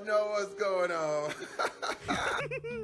know what's going on.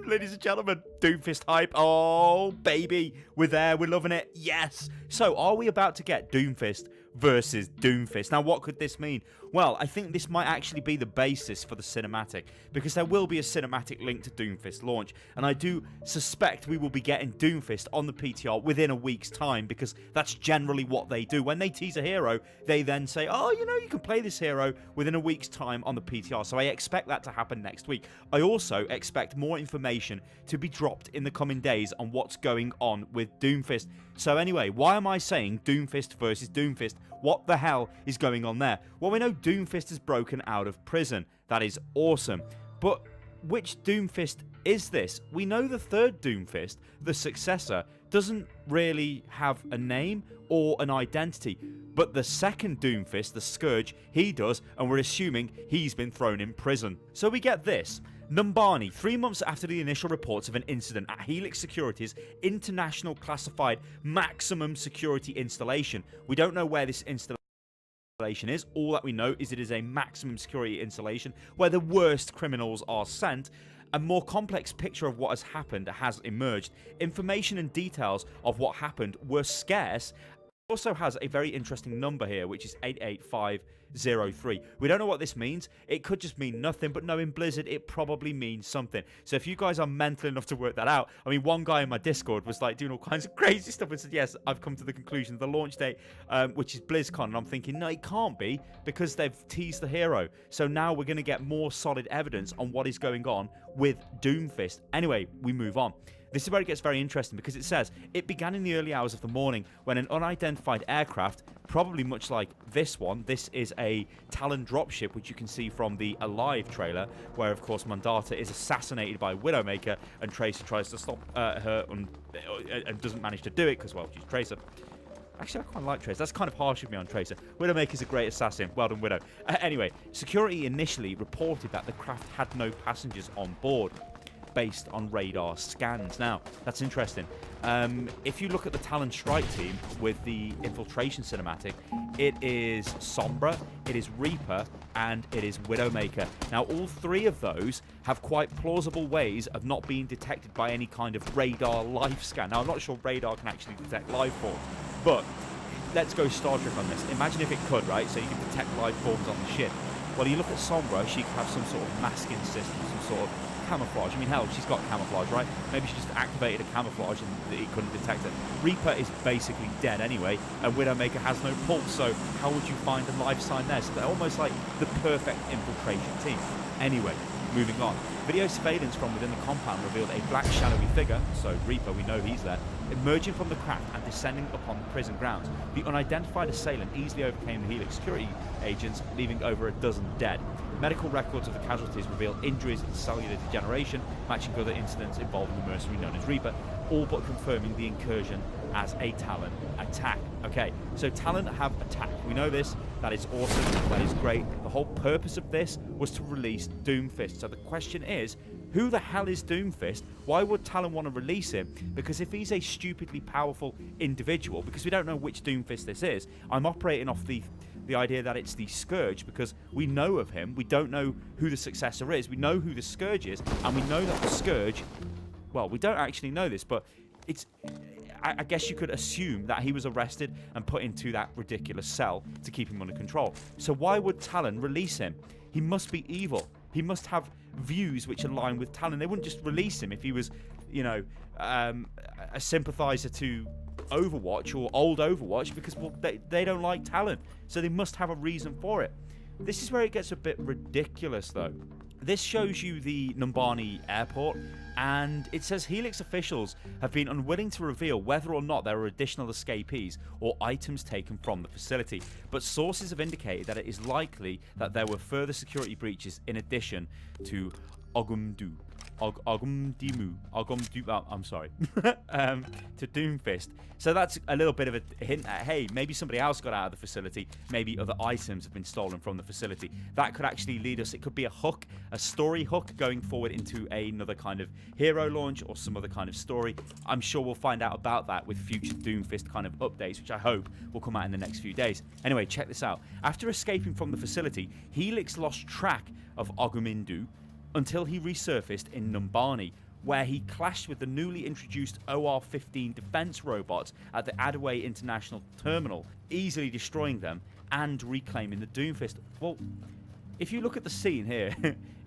Ladies and gentlemen, Doomfist hype. Oh, baby. We're there. We're loving it. Yes. So, are we about to get Doomfist versus Doomfist? Now, what could this mean? Well, I think this might actually be the basis for the cinematic, because there will be a cinematic link to Doomfist launch, and I do suspect we will be getting Doomfist on the PTR within a week's time, because that's generally what they do. When they tease a hero, they then say, oh, you know, you can play this hero within a week's time on the PTR, so I expect that to happen next week. I also expect more information to be dropped in the coming days on what's going on with Doomfist. So anyway, why am I saying Doomfist versus Doomfist? What the hell is going on there? Well, we know Doomfist is broken out of prison. That is awesome. But which Doomfist is this? We know the third Doomfist, the successor, doesn't really have a name or an identity. But the second Doomfist, the Scourge, he does, and we're assuming he's been thrown in prison. So we get this. Numbani, 3 months after the initial reports of an incident at Helix Security's international classified maximum security installation. We don't know where this installation is. All that we know is it is a maximum security installation where the worst criminals are sent. A more complex picture of what has happened has emerged. Information and details of what happened were scarce. It also has a very interesting number here, which is 88503. We don't know what this means. It could just mean nothing, but knowing Blizzard, it probably means something. So if you guys are mental enough to work that out, I mean, one guy in my Discord was like doing all kinds of crazy stuff and said, yes, I've come to the conclusion of the launch date, which is BlizzCon. And I'm thinking, no, it can't be, because they've teased the hero. So now we're going to get more solid evidence on what is going on with Doomfist. Anyway, we move on. This is where it gets very interesting, because it says it began in the early hours of the morning when an unidentified aircraft, probably much like this one, this is a Talon dropship, which you can see from the Alive trailer, where of course Mandata is assassinated by Widowmaker and Tracer tries to stop her and doesn't manage to do it because, well, she's Tracer. Actually, I quite like Tracer. That's kind of harsh of me on Tracer. Widowmaker's a great assassin. Well done, Widow. Anyway, security initially reported that the craft had no passengers on board, based on radar scans. Now, that's interesting. If you look at the Talon Strike team with the infiltration cinematic, it is Sombra, it is Reaper, and it is Widowmaker. Now, all three of those have quite plausible ways of not being detected by any kind of radar life scan. Now, I'm not sure radar can actually detect life forms, but let's go Star Trek on this. Imagine if it could, right? So you can detect life forms on the ship. Well, you look at Sombra, she could have some sort of masking system, some sort of camouflage. I mean, hell, she's got camouflage, right? Maybe she just activated a camouflage and he couldn't detect it. Reaper is basically dead anyway, and Widowmaker has no pulse, so how would you find a life sign there? So they're almost like the perfect infiltration team. Anyway, moving on. Video surveillance from within the compound revealed a black shadowy figure, so Reaper, we know he's there, emerging from the craft and descending upon the prison grounds. The unidentified assailant easily overcame the Helix security agents, leaving over a dozen dead. Medical records of the casualties reveal injuries and cellular degeneration, matching other incidents involving the mercenary known as Reaper, all but confirming the incursion as a Talon attack. Okay, so Talon have attacked. We know this. That is awesome. That is great. The whole purpose of this was to release Doomfist. So the question is, who the hell is Doomfist? Why would Talon want to release him? Because if he's a stupidly powerful individual, because we don't know which Doomfist this is, I'm operating off the idea that it's the Scourge, because we know of him. We don't know who the successor is. We know who the Scourge is, and we know that the Scourge, well, we don't actually know this, but it's, I guess you could assume that he was arrested and put into that ridiculous cell to keep him under control. So why would Talon release him? He must be evil. He must have views which align with Talon. They wouldn't just release him if he was, you know, a sympathizer to Overwatch or old Overwatch, because, well, they don't like Talon. So they must have a reason for it. This is where it gets a bit ridiculous, though. This shows you the Numbani airport, and it says Helix officials have been unwilling to reveal whether or not there are additional escapees or items taken from the facility, but sources have indicated that it is likely that there were further security breaches in addition to Ogumdu. I'm sorry, to Doomfist. So that's a little bit of a hint at, hey, maybe somebody else got out of the facility, maybe other items have been stolen from the facility. That could actually lead us, it could be a hook, a story hook going forward into another kind of hero launch or some other kind of story. I'm sure we'll find out about that with future Doomfist kind of updates, which I hope will come out in the next few days. Anyway, check this out. After escaping from the facility, Helix lost track of Ogumindu until he resurfaced in Numbani, where he clashed with the newly introduced OR-15 defense robots at the Adaway International Terminal, easily destroying them and reclaiming the Doomfist. Well, if you look at the scene here,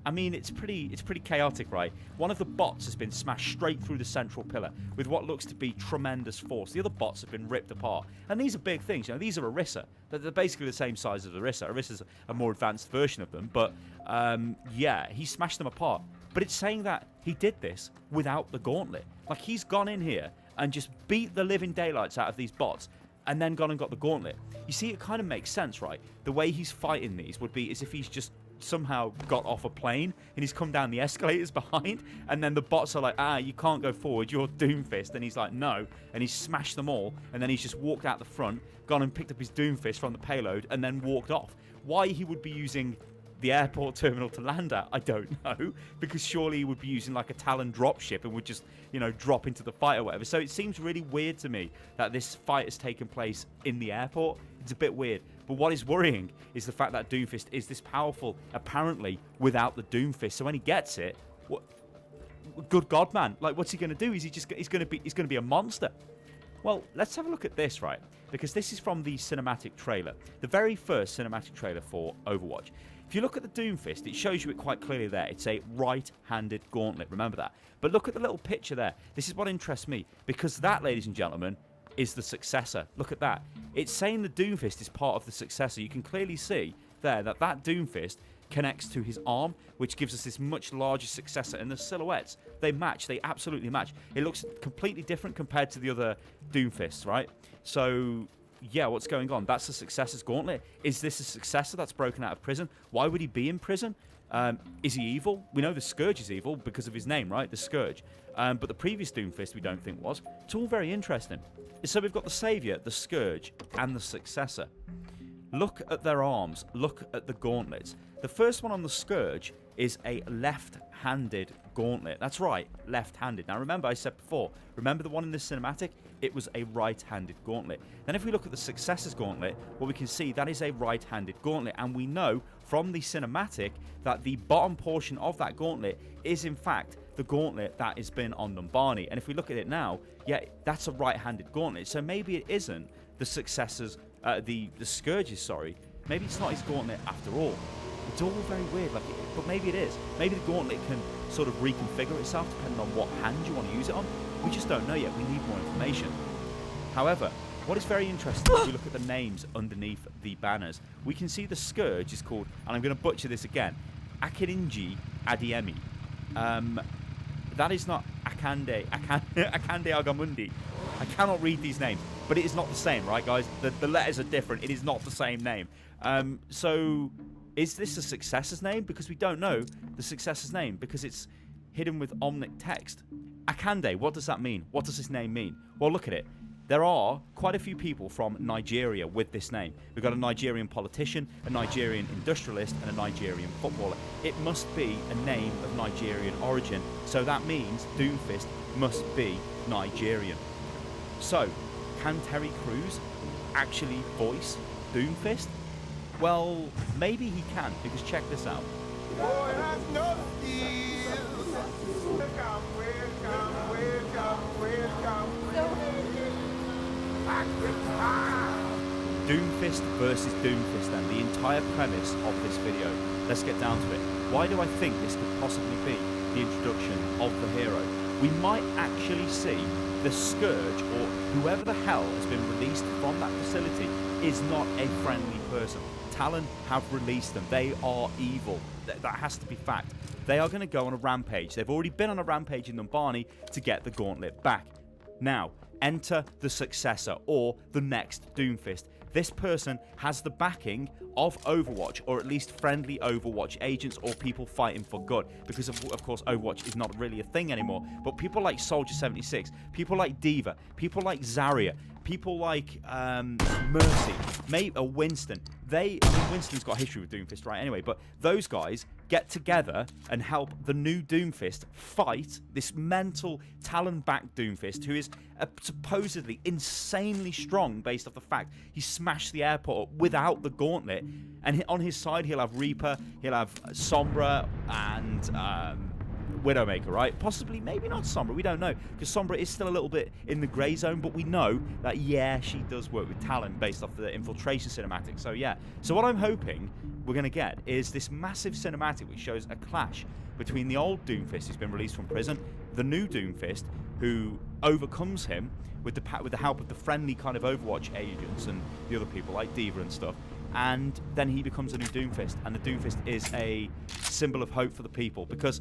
I mean, it's pretty chaotic, right? One of the bots has been smashed straight through the central pillar with what looks to be tremendous force. The other bots have been ripped apart. And these are big things, you know, these are Orisa. They're basically the same size as Orisa. Orisa's a more advanced version of them, but yeah, he smashed them apart. But it's saying that he did this without the gauntlet. Like, he's gone in here and just beat the living daylights out of these bots and then gone and got the gauntlet. You see, it kind of makes sense, right? The way he's fighting these would be as if he's just somehow got off a plane and he's come down the escalators behind, and then the bots are like, you can't go forward, you're Doomfist. And he's like, no, and he's smashed them all, and then he's just walked out the front, gone and picked up his Doomfist from the payload, and then walked off. Why he would be using the airport terminal to land at, I don't know, because surely he would be using like a Talon dropship and would just, you know, drop into the fight or whatever. So it seems really weird to me that this fight has taken place in the airport. It's a bit weird. But what is worrying is the fact that Doomfist is this powerful, apparently, without the Doomfist. So when he gets it, what? Good God, man! Like, what's he going to do? Is he just he's going to be a monster? Well, let's have a look at this, right? Because this is from the cinematic trailer, the very first cinematic trailer for Overwatch. If you look at the Doomfist, it shows you it quite clearly there. It's a right-handed gauntlet. Remember that. But look at the little picture there. This is what interests me, because that, ladies and gentlemen, is the successor. Look at that. It's saying the Doomfist is part of the successor. You can clearly see there that Doomfist connects to his arm, which gives us this much larger successor. And the silhouettes, they match. They absolutely match. It looks completely different compared to the other Doomfists, right? So, yeah, what's going on? That's the successor's gauntlet. Is this a successor that's broken out of prison? Why would he be in prison? Is he evil? We know the Scourge is evil because of his name, right? The Scourge. But the previous Doomfist we don't think was. It's all very interesting. So we've got the Saviour, the Scourge, and the successor. Look at their arms. Look at the gauntlets. The first one on the Scourge is a left-handed gauntlet. That's right, left-handed. Now remember, I said before, remember the one in the cinematic? It was a right-handed gauntlet. Then if we look at the successor's gauntlet, what we can see, that is a right-handed gauntlet. And we know from the cinematic that the bottom portion of that gauntlet is in fact the gauntlet that has been on Numbani. And if we look at it now, yeah, that's a right-handed gauntlet. So maybe it isn't the successor's, the Scourge's, sorry. Maybe it's not his gauntlet after all. It's all very weird, but maybe it is. Maybe the gauntlet can sort of reconfigure itself depending on what hand you want to use it on. We just don't know yet. We need more information. However, what is very interesting if we look at the names underneath the banners, we can see the Scourge is called, and I'm going to butcher this again, Akininji Adiemi. That is not Akande Agamundi. I cannot read these names, but it is not the same, right, guys? The letters are different. It is not the same name. So is this a successor's name? Because we don't know the successor's name because it's hidden with omnic text. Akande, what does that mean? What does this name mean? Well, look at it. There are quite a few people from Nigeria with this name. We've got a Nigerian politician, a Nigerian industrialist, and a Nigerian footballer. It must be a name of Nigerian origin, so that means Doomfist must be Nigerian. So, can Terry Crews actually voice Doomfist? Well, maybe he can, because check this out. Doomfist versus Doomfist then, the entire premise of this video. Let's get down to it. Why do I think this could possibly be the introduction of the hero? We might actually see the Scourge, or whoever the hell has been released from that facility, is not a friendly person. Talon have released them. They are evil. That has to be fact. They are going to go on a rampage. They've already been on a rampage in Numbani to get the gauntlet back. Now, enter the successor, or the next Doomfist. This person has the backing of Overwatch, or at least friendly Overwatch agents or people fighting for good, because of course Overwatch is not really a thing anymore. But people like Soldier 76, people like Diva, people like Zarya, people like Mercy, maybe Winston. Winston's got a history with Doomfist, right? Anyway, but those guys, get together and help the new Doomfist fight this mental Talon-backed Doomfist who is supposedly insanely strong based off the fact he smashed the airport up without the gauntlet. And on his side, he'll have Reaper, he'll have Sombra, and Widowmaker, right? Possibly, maybe not Sombra, we don't know, because Sombra is still a little bit in the grey zone, but we know that, yeah, she does work with Talon based off the infiltration cinematic. So yeah, so what I'm hoping we're going to get is this massive cinematic which shows a clash between the old Doomfist who's been released from prison, the new Doomfist who overcomes him with the help of the friendly kind of Overwatch agents and the other people like Diva and stuff, and then he becomes a new Doomfist, and the Doomfist is a symbol of hope for the people, because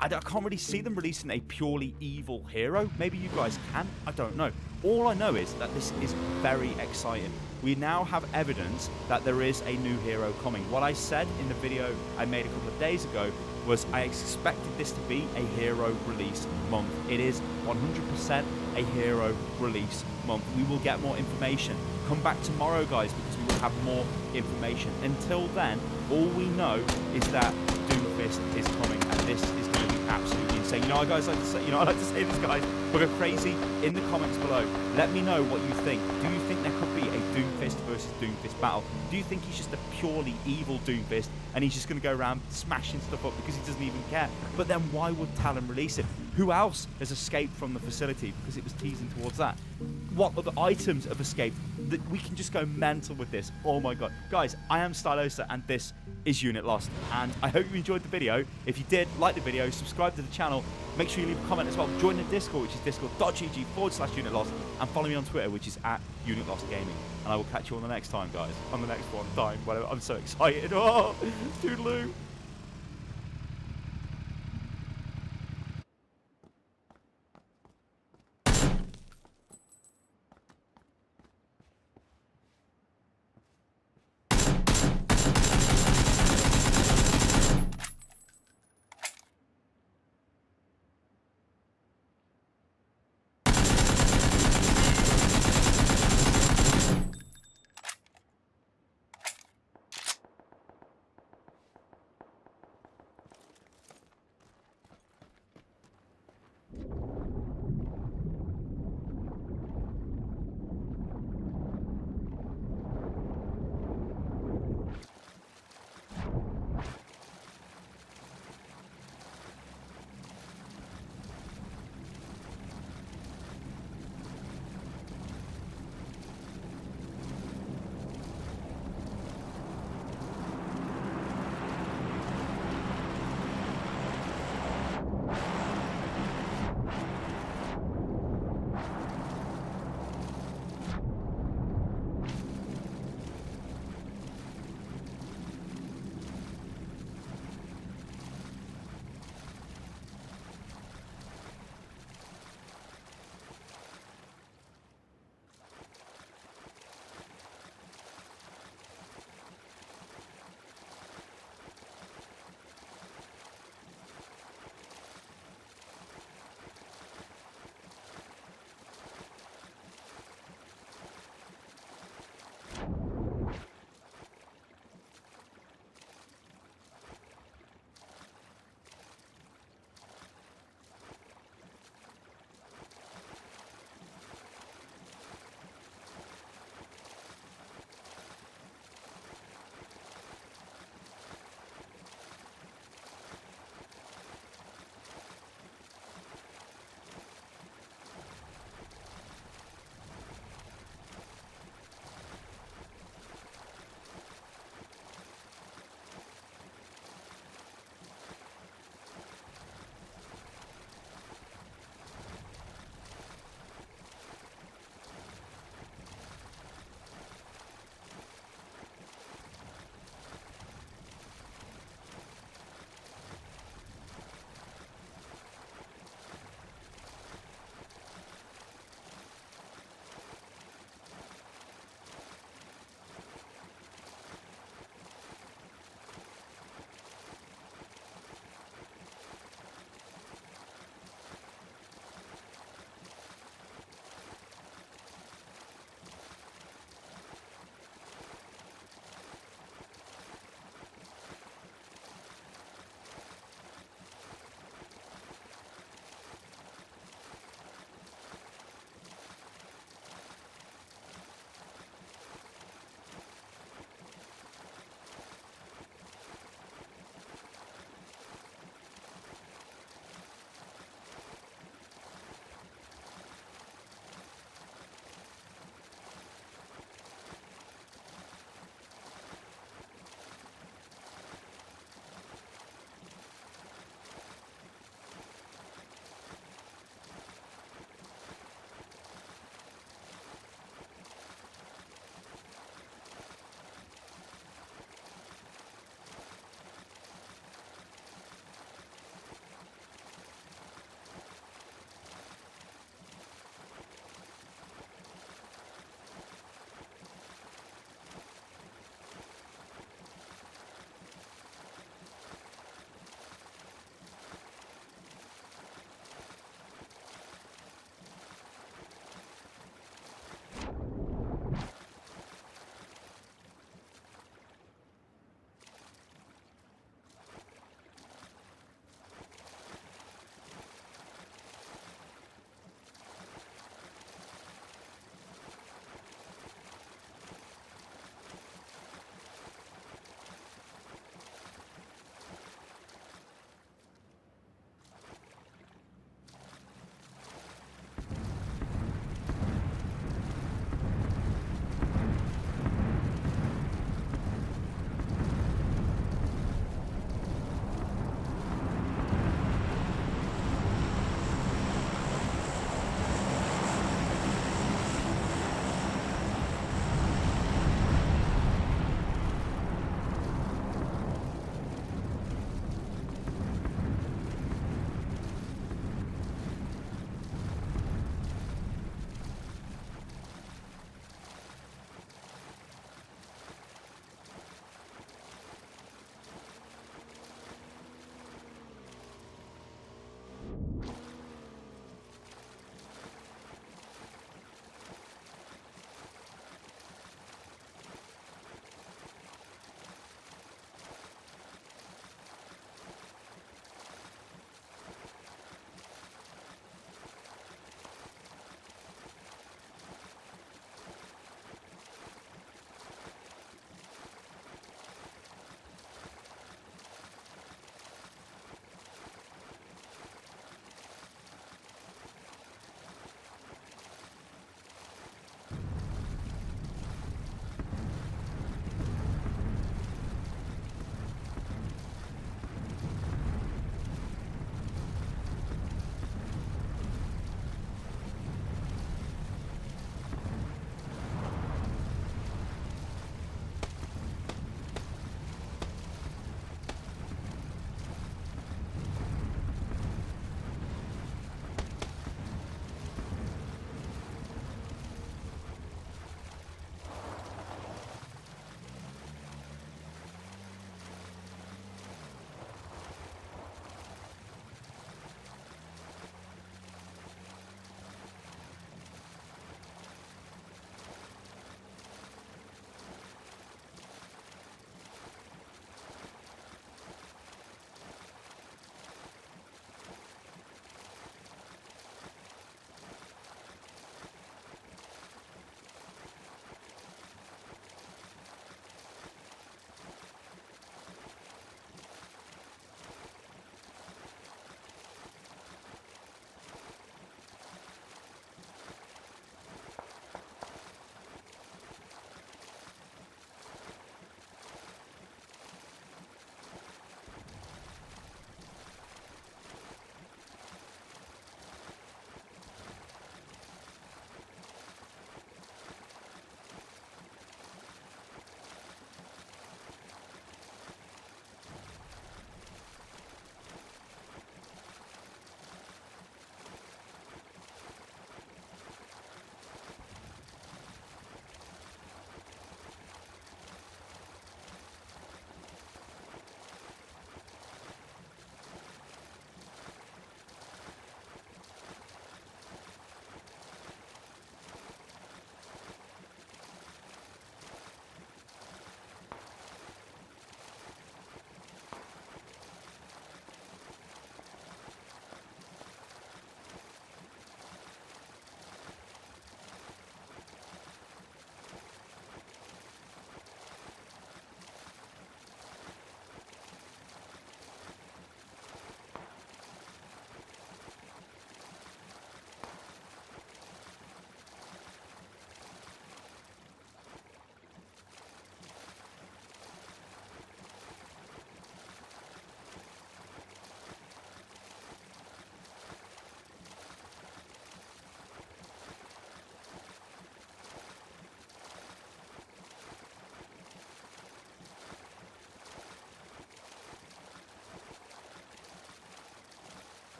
I can't really see them releasing a purely evil hero. Maybe you guys can, I don't know. All I know is that this is very exciting. We now have evidence that there is a new hero coming. What I said in the video I made a couple of days ago was I expected this to be a hero release month. It is 100% a hero release month. We will get more information. Come back tomorrow, guys, because we will have more information. Until then, all we know is that Doomfist is coming, and this is going to be absolutely insane. You know, I like to say this, guys. But go crazy in the comments below. Let me know what you think. Do you think there could be a Doomfist versus Doomfist battle? Do you think he's just a purely evil Doomfist and he's just going to go around smashing stuff up because he doesn't even care? But then why would Talon release it? Who else has escaped from the facility? Because it was teasing towards that. What other items have escaped? That we can just go mental with this. Oh my god. Guys, I am Stylosa and this is Unit Lost. And I hope you enjoyed the video. If you did, like the video, subscribe to the channel. Make sure you leave a comment as well. Join the Discord, which is discord.gg/Unit Lost. And follow me on Twitter, which is @UnitLostGaming. And I will catch you on the next time, guys. On the next one. Whatever. I'm so excited. Oh, toodaloo.